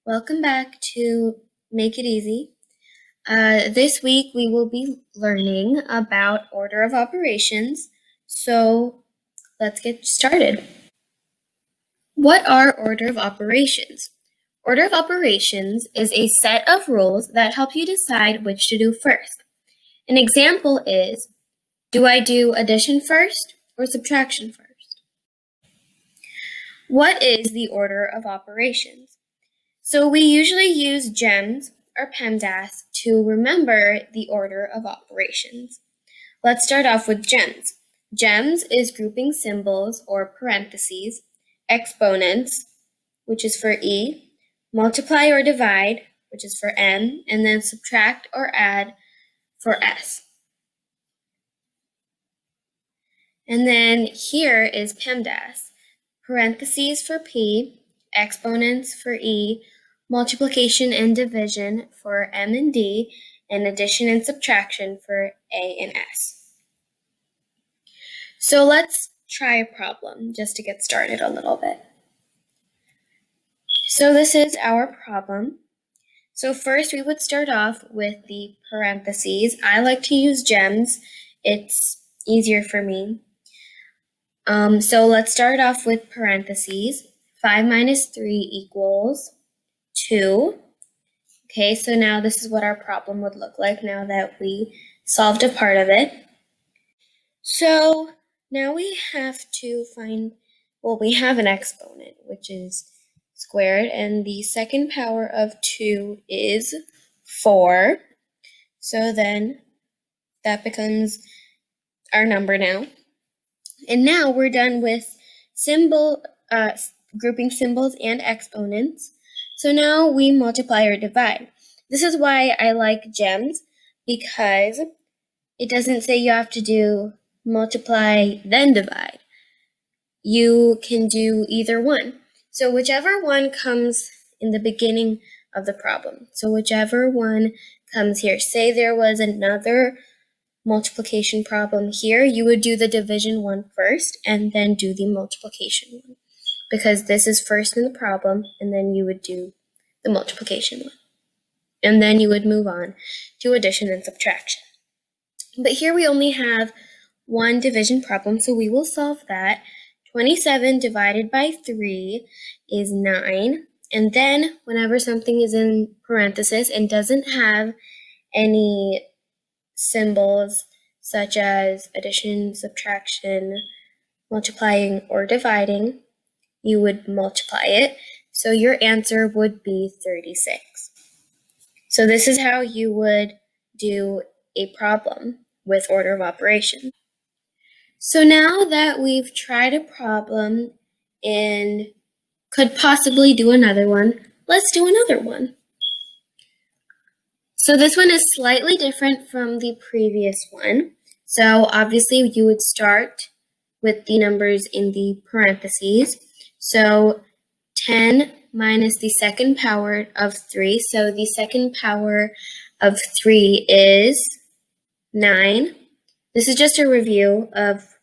Welcome back to Make It Easy. This week we will be learning about order of operations. So let's get started. What are order of operations? Order of operations is a set of rules that help you decide which to do first. An example is, do I do addition first or subtraction first? What is the order of operations? So we usually use GEMS or PEMDAS to remember the order of operations. Let's start off with GEMS. GEMS is grouping symbols or parentheses, exponents, which is for E, multiply or divide, which is for M, and then subtract or add for S. And then here is PEMDAS, parentheses for P, exponents for E, multiplication and division for M and D, and addition and subtraction for A and S. So let's try a problem just to get started a little bit. So this is our problem. So first we would start off with the parentheses. I like to use GEMS. It's easier for me. So let's start off with parentheses. 5 minus 3 equals 2. Okay, so now this is what our problem would look like now that we solved a part of it. So now we have to find, we have an exponent, which is squared, and the second power of 2 is 4. So then that becomes our number now. And now we're done with grouping symbols and exponents. So now we multiply or divide. This is why I like GEMS, because it doesn't say you have to do multiply then divide. You can do either one. So whichever one comes in the beginning of the problem. So whichever one comes here. Say there was another multiplication problem here, you would do the division one first and then do the multiplication one, because this is first in the problem, and then you would do the multiplication one. And then you would move on to addition and subtraction. But here we only have one division problem, so we will solve that. 27 divided by 3 is 9. And then whenever something is in parentheses and doesn't have any symbols such as addition, subtraction, multiplying, or dividing, you would multiply it. So your answer would be 36. So this is how you would do a problem with order of operations. So now that we've tried a problem and could possibly do another one, let's do another one. So this one is slightly different from the previous one. So obviously you would start with the numbers in the parentheses. So 10 minus the second power of 3. So the second power of 3 is 9. This is just a review of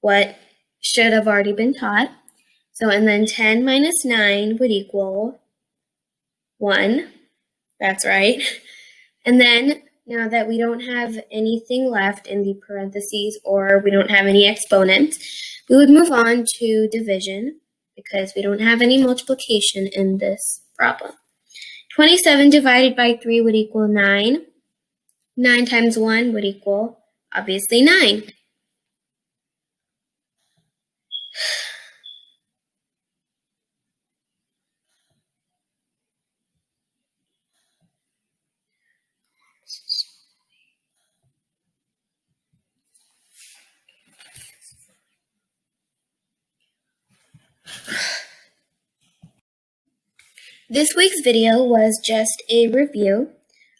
what should have already been taught. So, and then 10 minus 9 would equal 1. That's right. And then, now that we don't have anything left in the parentheses or we don't have any exponents, we would move on to division because we don't have any multiplication in this problem. 27 divided by 3 would equal 9. 9 times 1 would equal, obviously, 9. This week's video was just a review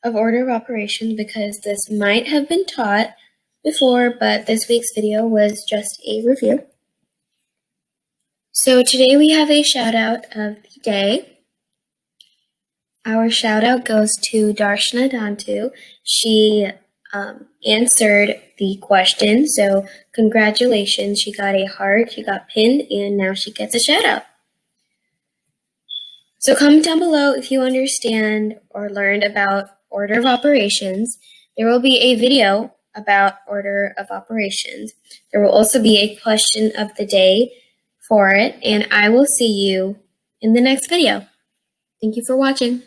of order of operations because this might have been taught before, but this week's video was just a review. So today we have a shout out of the day. Our shout out goes to Darshana Dantu. She answered the question, so congratulations. She got a heart, she got pinned, and now she gets a shout out. So comment down below if you understand or learned about order of operations. There will be a video about order of operations. There will also be a question of the day for it, and I will see you in the next video. Thank you for watching.